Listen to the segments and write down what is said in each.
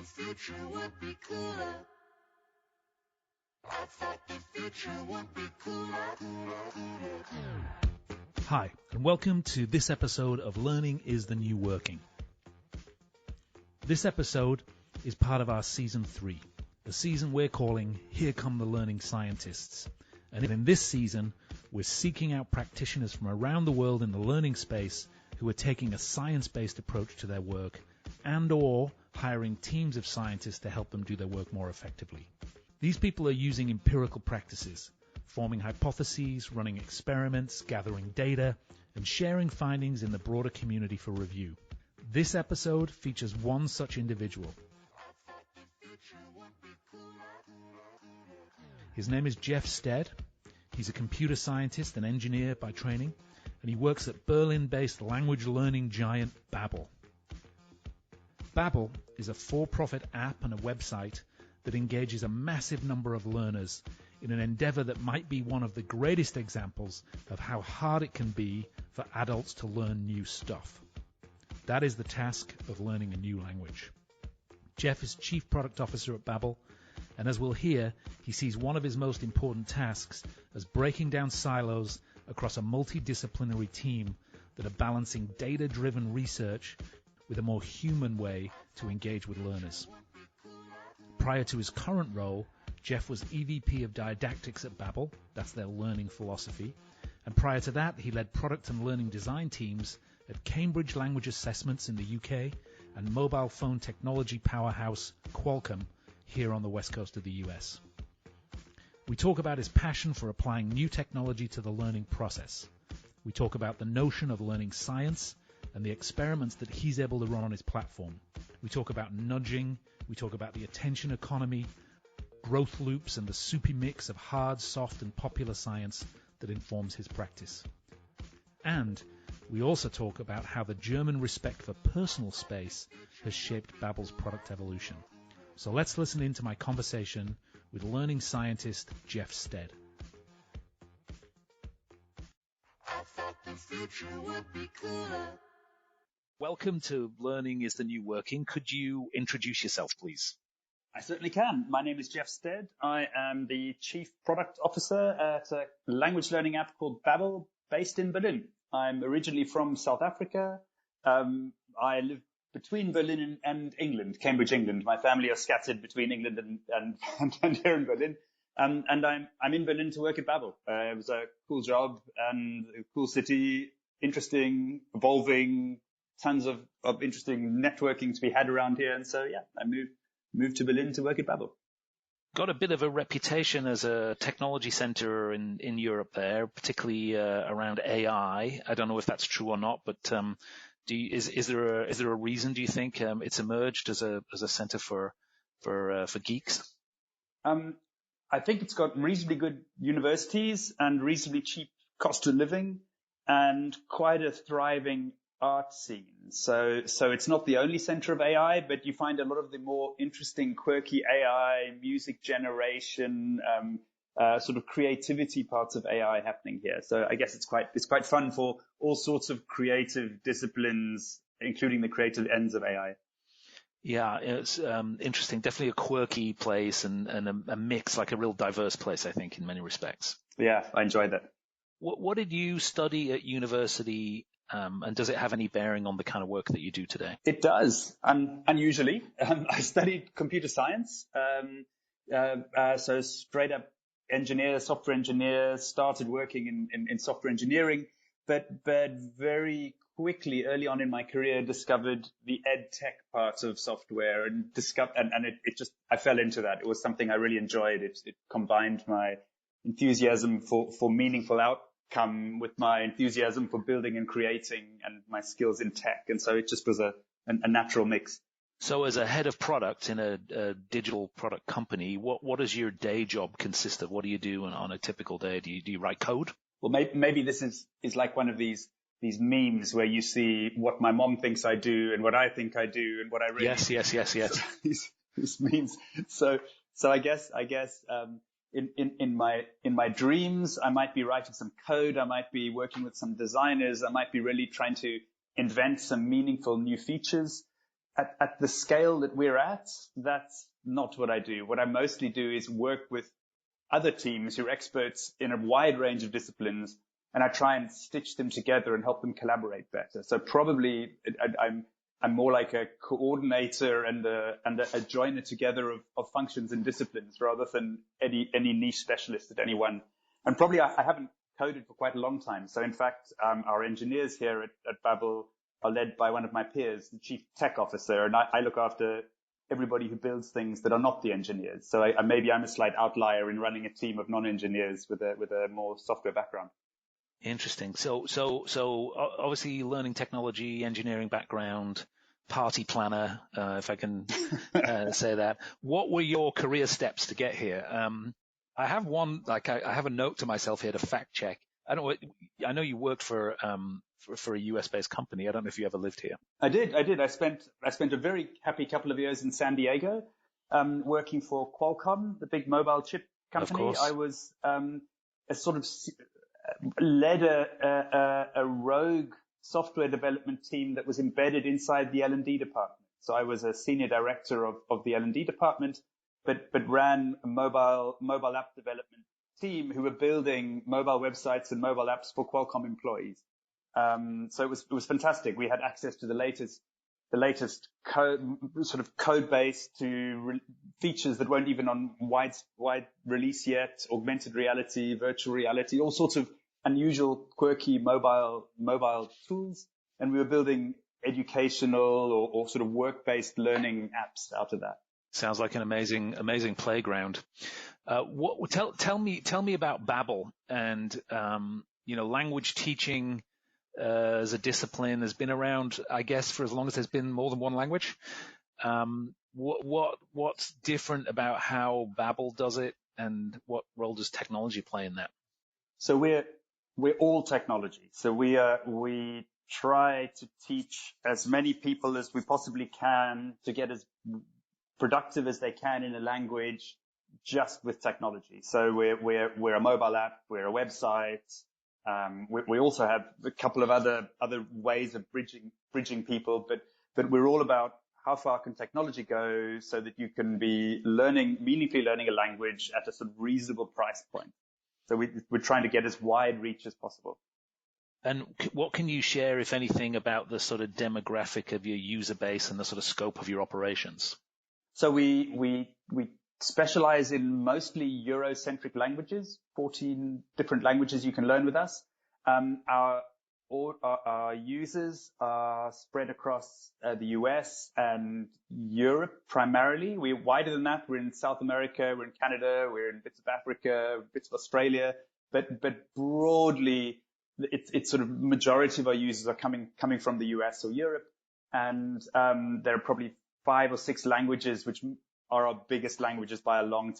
the future would be cooler. I thought the future would be cooler. Hi, and welcome to this episode of Learning is the New Working. This episode is part of our Season 3, the season we're calling Here Come the Learning Scientists. And in this season, we're seeking out practitioners from around the world in the learning space who are taking a science-based approach to their work and or hiring teams of scientists to help them do their work more effectively. These people are using empirical practices, forming hypotheses, running experiments, gathering data, and sharing findings in the broader community for review. This episode features one such individual. His name is Geoff Stead. He's a computer scientist and engineer by training, and he works at Berlin-based language learning giant Babbel. Babbel is a for-profit app and a website that engages a massive number of learners in an endeavor that might be one of the greatest examples of how hard it can be for adults to learn new stuff. That is the task of learning a new language. Geoff is Chief Product Officer at Babbel, and as we'll hear, he sees one of his most important tasks as breaking down silos across a multidisciplinary team that are balancing data-driven research with a more human way to engage with learners. Prior to his current role, Geoff was EVP of Didactics at Babbel, that's their learning philosophy, and prior to that he led product and learning design teams at Cambridge Language Assessments in the UK and mobile phone technology powerhouse Qualcomm here on the west coast of the US. We talk about his passion for applying new technology to the learning process. We talk about the notion of learning science and the experiments that he's able to run on his platform. We talk about nudging, we talk about the attention economy, growth loops, and the soupy mix of hard, soft, and popular science that informs his practice. And we also talk about how the German respect for personal space has shaped Babbel's product evolution. So let's listen in to my conversation with learning scientist Geoff Stead. I thought the future would be cooler. Welcome to Learning is the New Working. Could you introduce yourself, please? I certainly can. My name is Geoff Stead. I am the Chief Product Officer at a language learning app called Babbel, based in Berlin. I'm originally from South Africa. I live between Berlin and England, Cambridge, England. My family are scattered between England and here in Berlin. And I'm in Berlin to work at Babbel. It was a cool job and a cool city, interesting, evolving, tons of interesting networking to be had around here. And so, yeah, I moved to Berlin to work at Babbel. Got a bit of a reputation as a technology center in Europe there, particularly around AI. I don't know if that's true or not, but is there a reason, do you think, it's emerged as a center for geeks? I think it's got reasonably good universities and reasonably cheap cost of living and quite a thriving art scene. So it's not the only center of AI, but you find a lot of the more interesting, quirky AI, music generation, sort of creativity parts of AI happening here. So I guess it's quite fun for all sorts of creative disciplines, including the creative ends of AI. Yeah, it's interesting. Definitely a quirky place and a mix, like a real diverse place, I think, in many respects. Yeah, I enjoyed that. What did you study at university? And does it have any bearing on the kind of work that you do today? It does, unusually. I studied computer science, so straight up engineer, software engineer, started working in software engineering, but very quickly, early on in my career, discovered the ed tech part of software and I fell into that. It was something I really enjoyed. It combined my enthusiasm for meaningful outcome with my enthusiasm for building and creating and my skills in tech. And so it just was a natural mix. So as a head of product in a digital product company, what does your day job consist of? What do you do on a typical day? Do you write code? Well, maybe this is like one of these memes where you see what my mom thinks I do and what I think I do and what I really Yes. these memes. So I guess in my dreams, I might be writing some code. I might be working with some designers. I might be really trying to invent some meaningful new features. at the scale that we're at, that's not what I do. What I mostly do is work with other teams who are experts in a wide range of disciplines, and I try and stitch them together and help them collaborate better. So probably I'm more like a coordinator and a joiner together of functions and disciplines rather than any niche specialist at any one. And probably I haven't coded for quite a long time. So in fact, our engineers here at Babbel are led by one of my peers, the chief tech officer, and I look after everybody who builds things that are not the engineers. So maybe I'm a slight outlier in running a team of non-engineers with a more software background. Interesting. So obviously learning technology, engineering background, party planner, if I can say that. What were your career steps to get here? I have one, I have a note to myself here to fact check. I know you worked for a US-based company. I don't know if you ever lived here. I did. I spent a very happy couple of years in San Diego, working for Qualcomm, the big mobile chip company. Of course. I was a sort of led a rogue software development team that was embedded inside the L&D department. So I was a senior director of the L&D department, but ran a mobile app development team who were building mobile websites and mobile apps for Qualcomm employees. So it was fantastic. We had access to the latest code, sort of code base to features that weren't even on wide release yet, augmented reality, virtual reality, all sorts of unusual, quirky mobile tools. And we were building educational or sort of work-based learning apps out of that. Sounds like an amazing playground. Tell me about Babbel and language teaching as a discipline has been around, I guess, for as long as there's been more than one language. What's different about how Babbel does it, and what role does technology play in that? So we're all technology. So we try to teach as many people as we possibly can to get as productive as they can in a language just with technology. So we're a mobile app, we're a website. We also have a couple of other ways of bridging people, but we're all about how far can technology go so that you can be meaningfully learning a language at a sort of reasonable price point. So we're trying to get as wide reach as possible. And what can you share, if anything, about the sort of demographic of your user base and the sort of scope of your operations? So we specialize in mostly Eurocentric languages, 14 different languages you can learn with us. Our users are spread across the US and Europe primarily. We're wider than that. We're in South America, we're in Canada, we're in bits of Africa, bits of Australia, but broadly, it's sort of majority of our users are coming from the US or Europe, and there are probably 5 or 6 languages which are our biggest languages by a long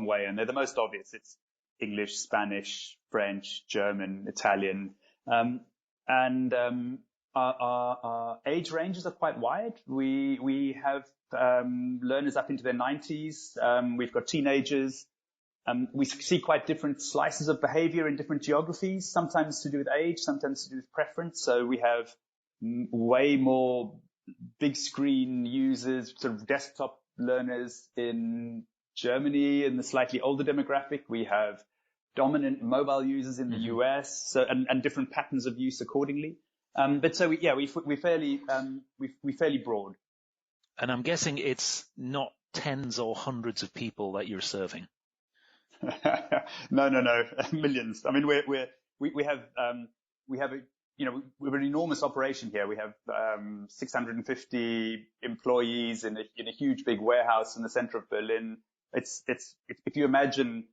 way, and they're the most obvious. It's English, Spanish, French, German, Italian, and our age ranges are quite wide. We have learners up into their 90s. We've got teenagers. We see quite different slices of behavior in different geographies, sometimes to do with age, sometimes to do with preference. So we have way more big screen users, sort of desktop learners in Germany in the slightly older demographic. We have dominant mobile users in the US, so, and different patterns of use accordingly. But so we're fairly broad. And I'm guessing it's not tens or hundreds of people that you're serving. No, millions. I mean, we have we're an enormous operation here. We have 650 employees in a huge big warehouse in the center of Berlin. It's if you imagine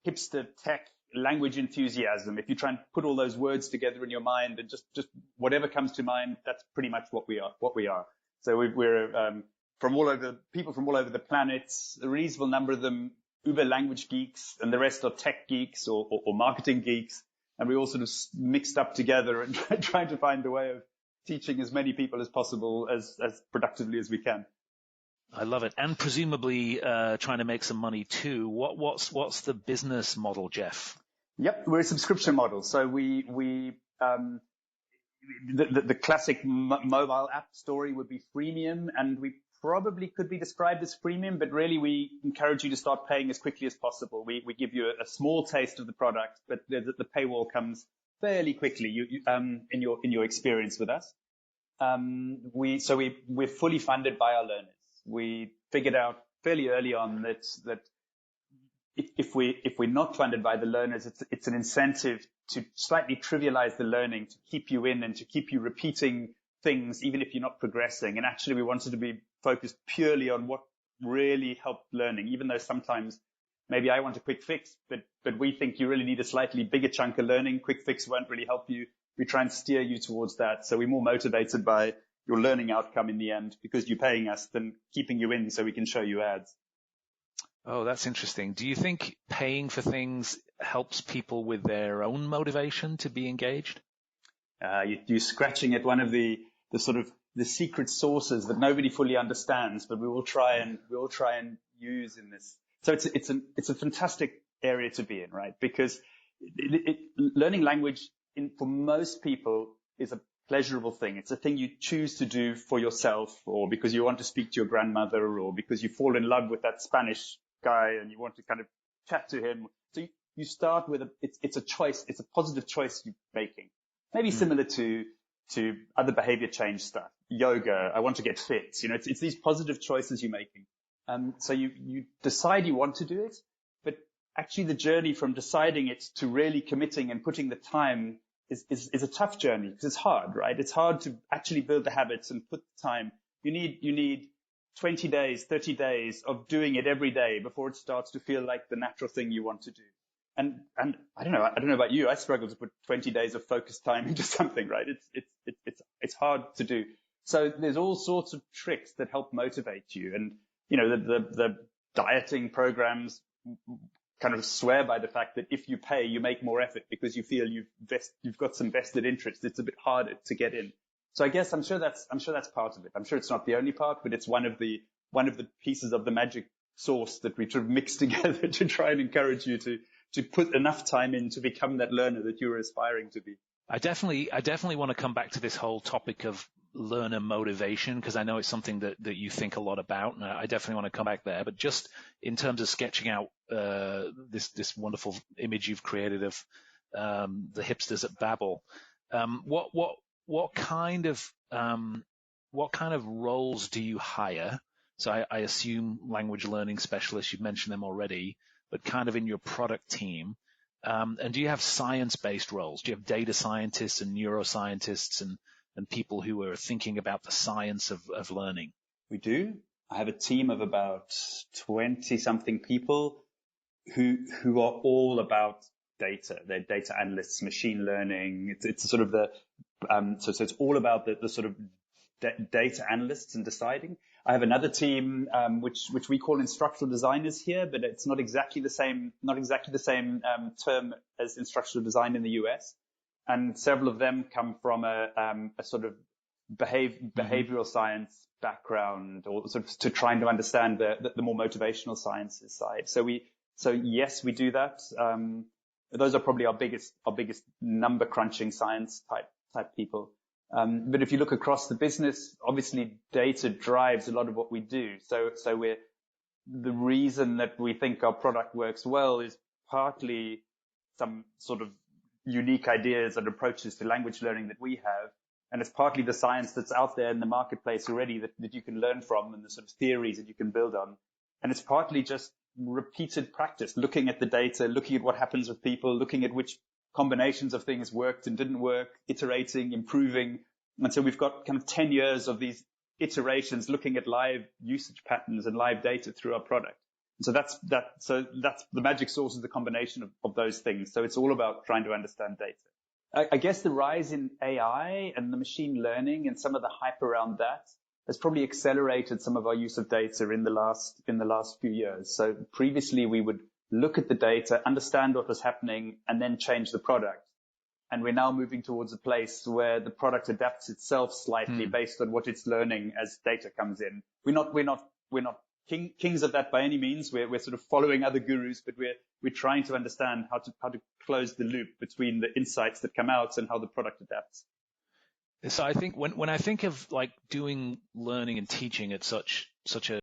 hipster tech language enthusiasm, if you try and put all those words together in your mind and just whatever comes to mind, that's pretty much what we are. So we're from all over the planet, a reasonable number of them uber language geeks, and the rest are tech geeks or marketing geeks. And we all sort of mixed up together and trying to find a way of teaching as many people as possible as productively as we can. I love it. And presumably trying to make some money too. What's the business model, Geoff? Yep, we're a subscription model. So we the classic mobile app story would be freemium, and we probably could be described as freemium, but really we encourage you to start paying as quickly as possible. We give you a small taste of the product, but the paywall comes fairly quickly in your experience with us. We're fully funded by our learners. We figured out fairly early on that if we're not funded by the learners, it's an incentive to slightly trivialize the learning, to keep you in and to keep you repeating things, even if you're not progressing. And actually, we wanted to be focused purely on what really helped learning, even though sometimes maybe I want a quick fix, but we think you really need a slightly bigger chunk of learning. Quick fix won't really help you. We try and steer you towards that. So we're more motivated by your learning outcome in the end because you're paying us than keeping you in so we can show you ads. Oh, that's interesting. Do you think paying for things helps people with their own motivation to be engaged? You're scratching at one of the sort of the secret sources that nobody fully understands, but we will try and use in this. So it's a fantastic area to be in, right? Because learning language for most people is a pleasurable thing. It's a thing you choose to do for yourself, or because you want to speak to your grandmother, or because you fall in love with that Spanish guy and you want to kind of chat to him. So you start with it's a choice. It's a positive choice you're making. Maybe similar to other behavior change stuff, yoga. I want to get fit. It's these positive choices you're making. So you decide you want to do it, but actually the journey from deciding it to really committing and putting the time is a tough journey because it's hard, right? It's hard to actually build the habits and put the time. You need 20 days, 30 days of doing it every day before it starts to feel like the natural thing you want to do. And I don't know about you. I struggle to put 20 days of focused time into something, right? It's hard to do. So there's all sorts of tricks that help motivate you. And, the dieting programs kind of swear by the fact that if you pay, you make more effort because you feel you've got some vested interest. It's a bit harder to get in. So I guess I'm sure that's part of it. I'm sure it's not the only part, but it's one of the pieces of the magic sauce that we sort of mix together to try and encourage you to put enough time in to become that learner that you're aspiring to be. I definitely want to come back to this whole topic of learner motivation because I know it's something that you think a lot about, and I definitely want to come back there. But just in terms of sketching out this wonderful image you've created of the hipsters at Babbel, what kind of roles do you hire? So I assume language learning specialists. You've mentioned them already, but kind of in your product team. And do you have science-based roles? Do you have data scientists and neuroscientists and people who are thinking about the science of learning? We do. I have a team of about 20-something people who are all about data. They're data analysts, machine learning. It's sort of so it's all about the sort of data analysts and deciding. I have another team which we call instructional designers here, but it's not exactly the same term as instructional design in the US. And several of them come from a sort of behavioral science background, or sort of to trying to understand the more motivational sciences side. So yes, we do that. Those are probably our biggest number crunching science type people. But if you look across the business, obviously data drives a lot of what we do. So the reason that we think our product works well is partly some sort of unique ideas and approaches to language learning that we have. And it's partly the science that's out there in the marketplace already that you can learn from, and the sort of theories that you can build on. And it's partly just repeated practice, looking at the data, looking at what happens with people, looking at which combinations of things worked and didn't work, iterating, improving. And so we've got kind of 10 years of these iterations looking at live usage patterns and live data through our product. And so that's the magic sauce is the combination of those things. So it's all about trying to understand data. I guess the rise in AI and the machine learning and some of the hype around that has probably accelerated some of our use of data in the last few years. So previously we would look at the data, understand what was happening, and then change the product. And we're now moving towards a place where the product adapts itself slightly based on what it's learning as data comes in. We're not kings of that by any means. We're sort of following other gurus, but we're trying to understand how to close the loop between the insights that come out and how the product adapts. So I think when I think of like doing learning and teaching at such a